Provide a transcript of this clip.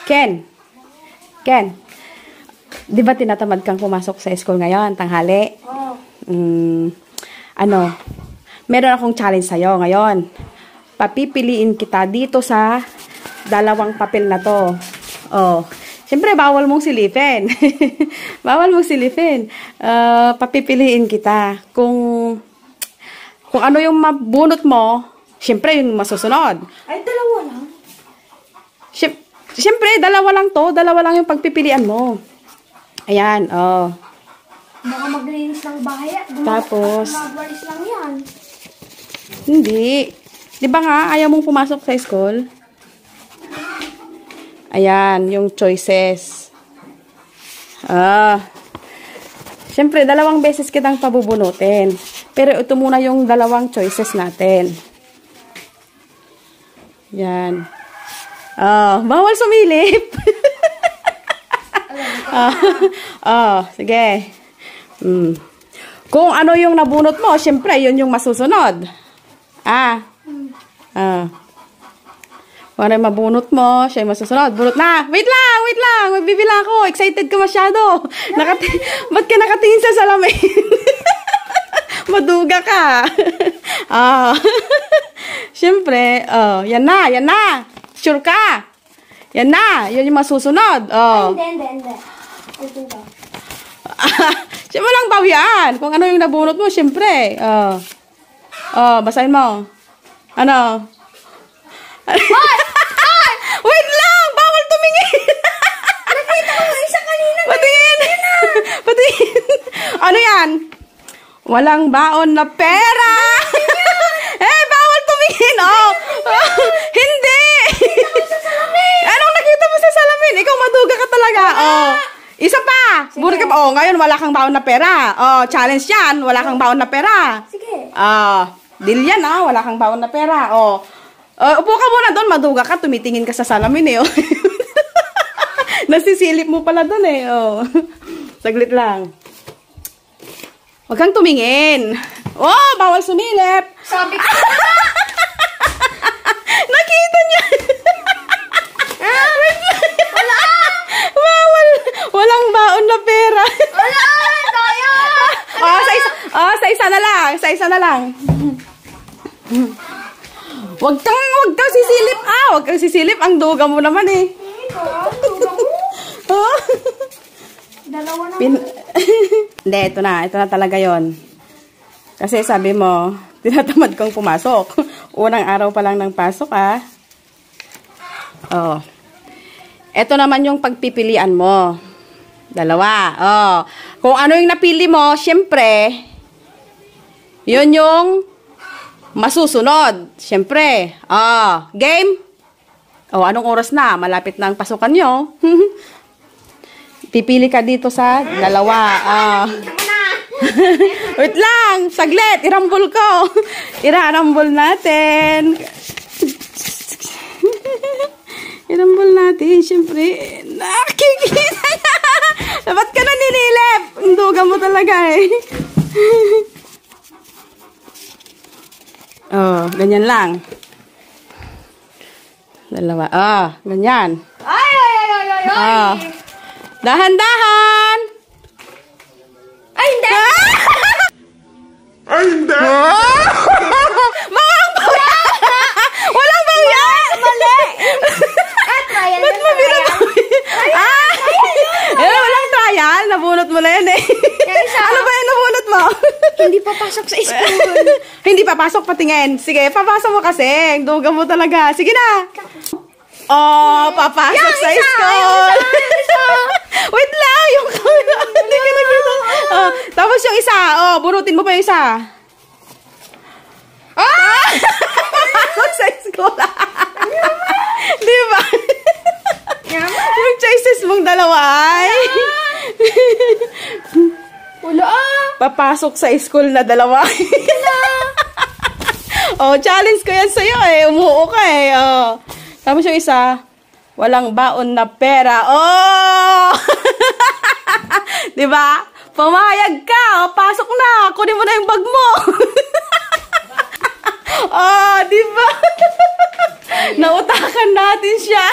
Ken. Ken. Di ba tinatamad kang pumasok sa school ngayon, tanghali? Oo. Meron akong challenge sa'yo ngayon. Papipiliin kita dito sa dalawang papel na to. Oh. Siyempre, bawal mong silipin. Bawal mong silipin. Papipiliin kita. Kung ano yung mabunot mo, siyempre, yung masusunod. Ay, dalawa lang? Siyempre, dalawa lang to. Dalawa lang yung pagpipilian mo. Ayan, oh. Baka maglinis ng bahay. Tapos, magwalis lang yan. hindi. Di ba nga, ayaw mong pumasok sa school? Ayan, yung choices. Siyempre, dalawang beses kitang pabubunutin. Pero ito muna yung dalawang choices natin. Yan. Bawal sumilip. Sige. Kung ano yung nabunot mo, siyempre, yun yung masusunod. Kung ano yung mabunot mo, siya yung masusunod. Bunot na. Wait lang. Magbibila ako. Excited ka masyado. Ba't ka nakatingin sa salamin? Maduga ka. Siyempre, yan na. Sure ka. Yan na. Yan yung masusunod. Hindi. Siyempre walang bawian. Kung ano yung nabunot mo, siyempre. Basahin mo. Ano? Wait lang! Bawal tumingin! Nakita ko yung isa kanina. Patingin! Ano yan? Walang baon na pera! Bawal tumingin! Hindi! Anong nakita mo sa salamin? Ikaw maduga ka talaga. Isa pa! Buri ka pa. Ngayon wala kang baon na pera. Challenge yan. Wala kang baon na pera. Sige. Deal yan, wala kang baon na pera. Upo ka muna doon, maduga ka, tumitingin ka sa salamin Nasisilip mo pala doon Saglit lang. Huwag kang tumingin. Bawal sumilip. Sabi ko Nakita niya. Wala. Bawal. Walang baon na pera. wala, tayo. Sa isa na lang. Wag kang sisilip. Wag kang sisilip. Ang duga mo naman Dalawa na. Hindi, ito na talaga yon. Kasi sabi mo, tinatamad kang pumasok. Unang araw pa lang ng pasok, Ito naman yung pagpipilian mo. Dalawa. Kung ano yung napili mo, syempre, yun yung masusunod. Syempre. Game? Anong oras na? Malapit na ang pasukan nyo. Pipili ka dito sa dalawa. Wait lang. Saglit. Irambol ko. Irambol natin. Irambol natin. Syempre. Nakikita na. Ba't ka na nililip? Ang duga mo talaga ganyan lang. Dalawa. Ganyan. Ay. Dahan-dahan. Ay, hindi. Ay, hindi! Walang bawya! Mali. Trial. Ba't mo walang trial. Nabunot mo na yan Ano ba yung nabunot mo? Hindi papasok sa school. Hindi papasok, patingin. Sige, papasok mo kasi. Duga mo talaga. Sige na. Papasok sa school. Wait lang. Yung hindi ka nagluto. Tapos yung isa. Bunutin mo pa yung isa. Papasok sa school. Di ba? Yung choices mong dalawa ay Wala. papasok sa school na dalawa. Challenge ko yan sa'yo umuo ka Tapos yung isa, walang baon na pera. Diba? Pumayag ka. Pasok na. Kunin mo na yung bag mo. Diba? Nautakan natin siya.